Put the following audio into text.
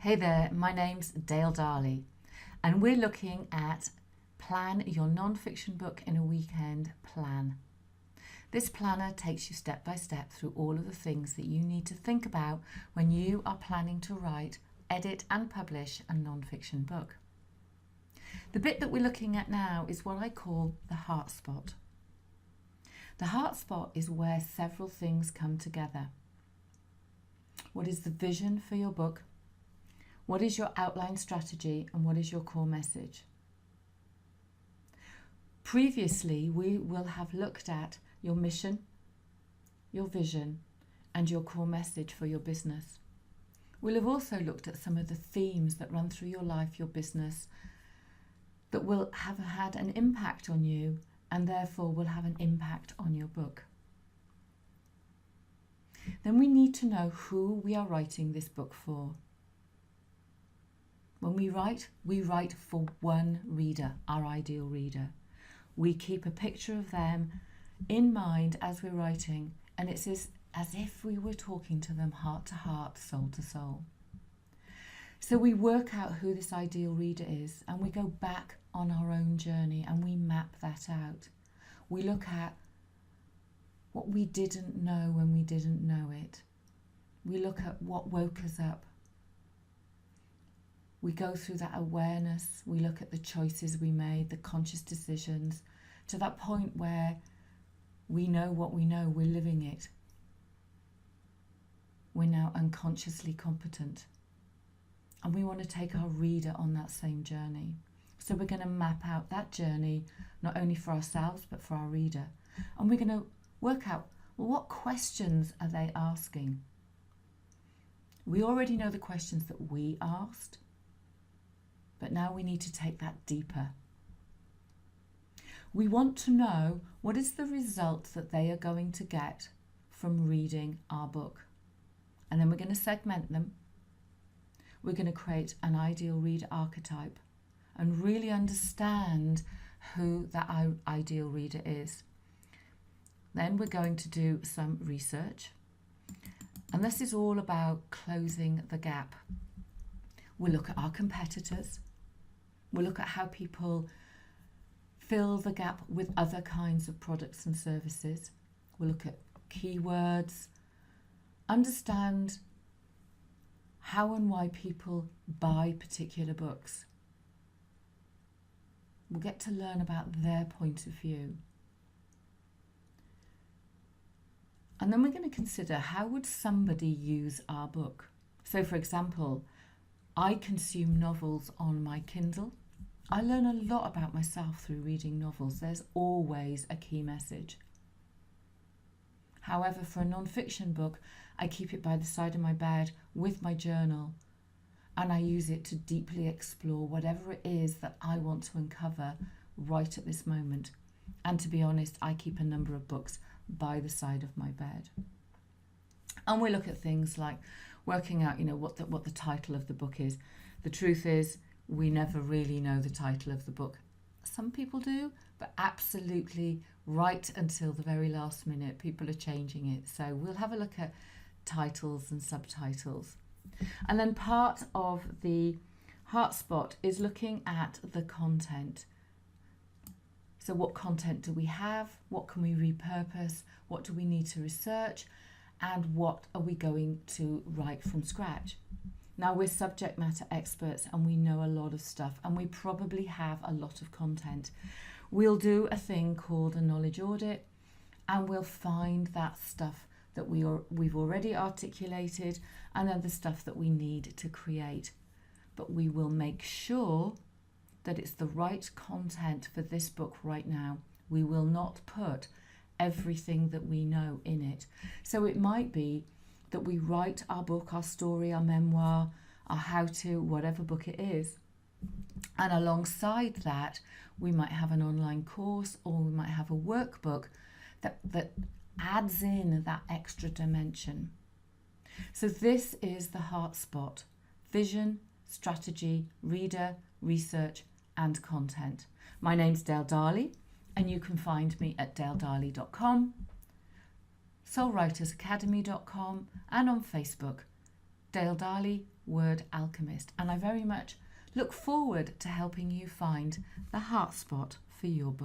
Hey there, my name's Dale Darley, and we're looking at Plan Your Non-Fiction Book in a Weekend Plan. This planner takes you step by step through all of the things that you need to think about when you are planning to write, edit and publish a non-fiction book. The bit that we're looking at now is what I call the heart spot. The heart spot is where several things come together. What is the vision for your book? What is your outline strategy, and what is your core message? Previously, we will have looked at your mission, your vision, and your core message for your business. We'll have also looked at some of the themes that run through your life, your business, that will have had an impact on you and therefore will have an impact on your book. Then we need to know who we are writing this book for. When we write for one reader, our ideal reader. We keep a picture of them in mind as we're writing, and it's as if we were talking to them heart to heart, soul to soul. So we work out who this ideal reader is, and we go back on our own journey and we map that out. We look at what we didn't know when we didn't know it. We look at what woke us up. We go through that awareness, we look at the choices we made, the conscious decisions, to that point where we know what we know, we're living it. We're now unconsciously competent. And we want to take our reader on that same journey. So we're going to map out that journey, not only for ourselves, but for our reader. And we're going to work out, well, what questions are they asking? We already know the questions that we asked. But now we need to take that deeper. We want to know what is the result that they are going to get from reading our book. And then we're going to segment them. We're going to create an ideal reader archetype and really understand who that ideal reader is. Then we're going to do some research. And this is all about closing the gap. We'll look at our competitors. We'll look at how people fill the gap with other kinds of products and services. We'll look at keywords, understand how and why people buy particular books. We'll get to learn about their point of view. And then we're going to consider, how would somebody use our book? So for example, I consume novels on my Kindle. I learn a lot about myself through reading novels. There's always a key message. However, for a non-fiction book, I keep it by the side of my bed with my journal, and I use it to deeply explore whatever it is that I want to uncover right at this moment. And to be honest, I keep a number of books by the side of my bed. And we look at things like working out, what the title of the book is. The truth is, we never really know the title of the book. Some people do, but absolutely right until the very last minute, people are changing it. So we'll have a look at titles and subtitles. And then part of the heart spot is looking at the content. So what content do we have? What can we repurpose? What do we need to research? And what are we going to write from scratch? Now, we're subject matter experts and we know a lot of stuff, and we probably have a lot of content. We'll do a thing called a knowledge audit, and we'll find that stuff that we've already articulated, and then the stuff that we need to create. But we will make sure that it's the right content for this book right now. We will not put everything that we know in it. So it might be that we write our book, our story, our memoir, our how-to, whatever book it is. And alongside that, we might have an online course, or we might have a workbook that adds in that extra dimension. So this is the heart spot: vision, strategy, reader, research, and content. My name's Dale Darley, and you can find me at daledarley.com, soulwritersacademy.com, and on Facebook, Dale Darley word alchemist, and I very much look forward to helping you find the heart spot for your book.